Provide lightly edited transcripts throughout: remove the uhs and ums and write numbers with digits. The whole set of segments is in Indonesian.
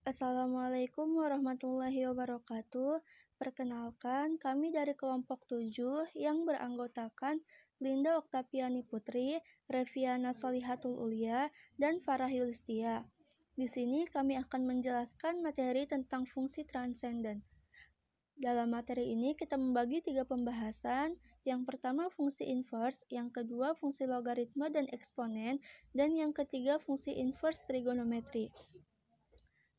Assalamualaikum warahmatullahi wabarakatuh. Perkenalkan, kami dari kelompok 7 yang beranggotakan Linda Oktaviani Putri, Reviana Solihatul Ulia, dan Farah Yulistia. Di sini kami akan menjelaskan materi tentang fungsi transenden. Dalam materi ini kita membagi 3 pembahasan. Yang pertama fungsi inverse, yang kedua fungsi logaritma dan eksponen, dan yang ketiga fungsi inverse trigonometri.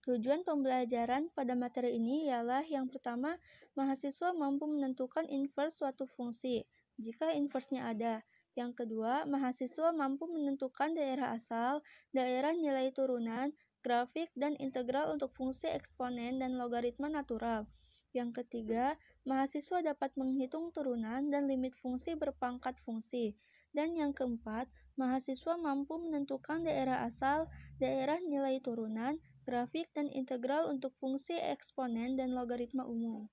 Tujuan pembelajaran pada materi ini ialah yang pertama, mahasiswa mampu menentukan inverse suatu fungsi, jika inverse-nya ada. Yang kedua, mahasiswa mampu menentukan daerah asal, daerah nilai turunan, grafik, dan integral untuk fungsi eksponen dan logaritma natural. Yang ketiga, mahasiswa dapat menghitung turunan dan limit fungsi berpangkat fungsi. Dan yang keempat, mahasiswa mampu menentukan daerah asal, daerah nilai turunan, grafik, dan integral untuk fungsi eksponen dan logaritma umum.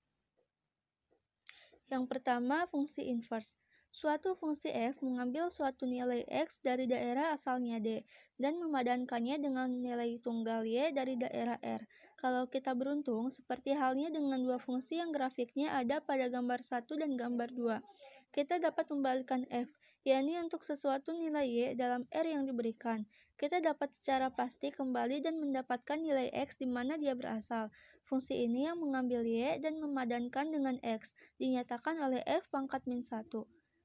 Yang pertama, fungsi inverse. Suatu fungsi f mengambil suatu nilai x dari daerah asalnya d, dan memadankannya dengan nilai tunggal y dari daerah r. Kalau kita beruntung, seperti halnya dengan dua fungsi yang grafiknya ada pada gambar 1 dan gambar 2. Kita dapat membalikkan f, yakni untuk sesuatu nilai y dalam r yang diberikan. Kita dapat secara pasti kembali dan mendapatkan nilai x di mana dia berasal. Fungsi ini yang mengambil y dan memadankan dengan x, dinyatakan oleh f pangkat min 1,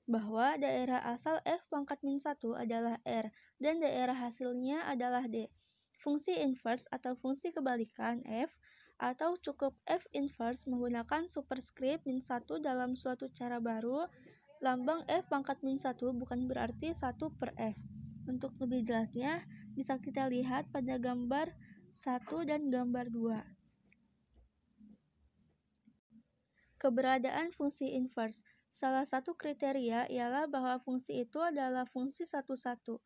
bahwa daerah asal f pangkat min 1 adalah r, dan daerah hasilnya adalah d. Fungsi inverse atau fungsi kebalikan f, atau cukup f inverse menggunakan superskrip min 1 dalam suatu cara baru. Lambang f pangkat min 1 bukan berarti 1 per f. Untuk lebih jelasnya, bisa kita lihat pada gambar 1 dan gambar 2. Keberadaan fungsi inverse. Salah satu kriteria ialah bahwa fungsi itu adalah fungsi satu-satu,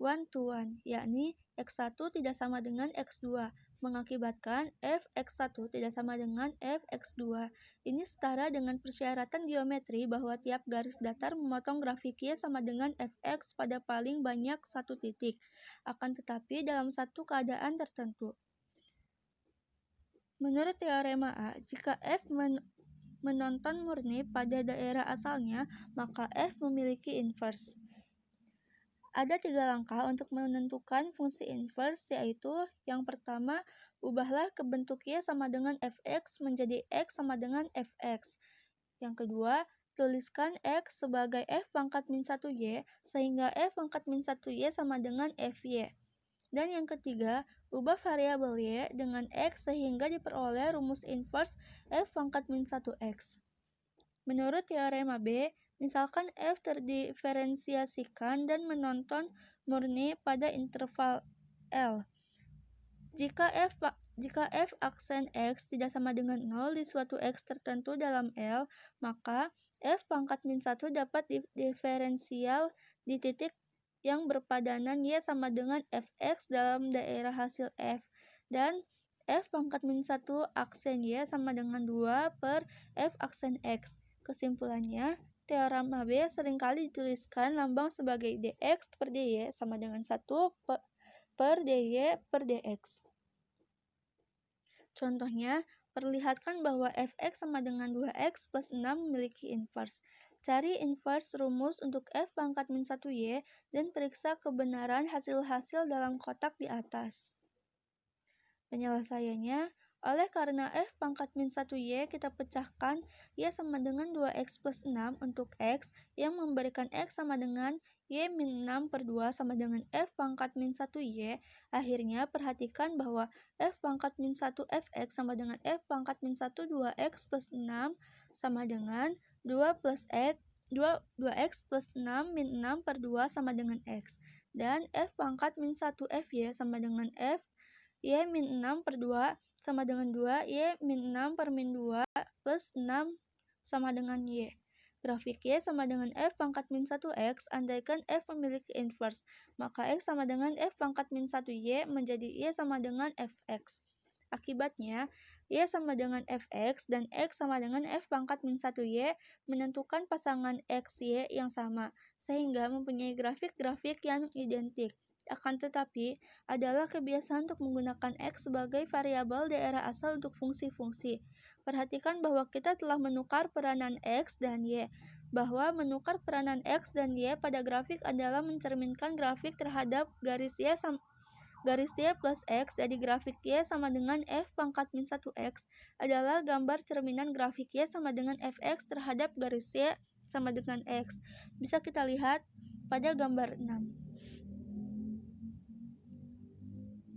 one-to-one, yakni x1 tidak sama dengan x2, mengakibatkan f x1 tidak sama dengan f x2. Ini setara dengan persyaratan geometri bahwa tiap garis datar memotong grafik y sama dengan fx pada paling banyak satu titik, akan tetapi dalam satu keadaan tertentu. Menurut teorema A, jika f menonton murni pada daerah asalnya, maka f memiliki inverse. Ada 3 langkah untuk menentukan fungsi inverse, yaitu yang pertama, ubahlah ke bentuk y sama dengan fx menjadi x sama dengan fx. Yang kedua, tuliskan x sebagai f pangkat min 1y, sehingga f pangkat min 1y sama dengan fy. Dan yang ketiga, ubah variabel y dengan x sehingga diperoleh rumus inverse f pangkat min 1x. Menurut teorema B, misalkan f terdiferensiasikan dan menonton murni pada interval L. Jika f aksen x tidak sama dengan 0 di suatu x tertentu dalam L, maka f pangkat min 1 dapat diferensial di titik yang berpadanan y sama dengan fx dalam daerah hasil f, dan f pangkat min 1 aksen y sama dengan 2 per f aksen x. Kesimpulannya, teorema B seringkali dituliskan lambang sebagai dx per dy sama dengan 1 per dy per dx. Contohnya, perlihatkan bahwa fx sama dengan 2x plus 6 memiliki inverse. Cari inverse rumus untuk f pangkat min 1y dan periksa kebenaran hasil-hasil dalam kotak di atas. Penyelesaiannya, oleh karena f pangkat min 1y kita pecahkan y sama dengan 2x plus 6 untuk x yang memberikan x sama dengan y min 6 per 2 sama dengan f pangkat min 1y. Akhirnya perhatikan bahwa f pangkat min 1 fx sama dengan f pangkat min 1 2x plus 6 sama dengan 2x plus 6 min 6 per 2 sama dengan x. Dan f pangkat min 1 fy sama dengan f y min 6 per 2 sama dengan 2 y min 6 per min 2 plus 6 sama dengan y. Grafik y sama dengan f pangkat min 1x, andaikan f memiliki inverse, maka x sama dengan f pangkat min 1y menjadi y sama dengan fx. Akibatnya, y sama dengan fx dan x sama dengan f pangkat min 1y menentukan pasangan x, y yang sama, sehingga mempunyai grafik-grafik yang identik. Akan tetapi, adalah kebiasaan untuk menggunakan X sebagai variabel daerah asal untuk fungsi-fungsi. Perhatikan bahwa kita telah menukar peranan X dan Y, bahwa menukar peranan X dan Y pada grafik adalah mencerminkan grafik terhadap garis Y plus X, jadi grafik Y sama dengan F pangkat min 1X adalah gambar cerminan grafik Y sama dengan Fx terhadap garis Y sama dengan X. Bisa kita lihat pada gambar 6.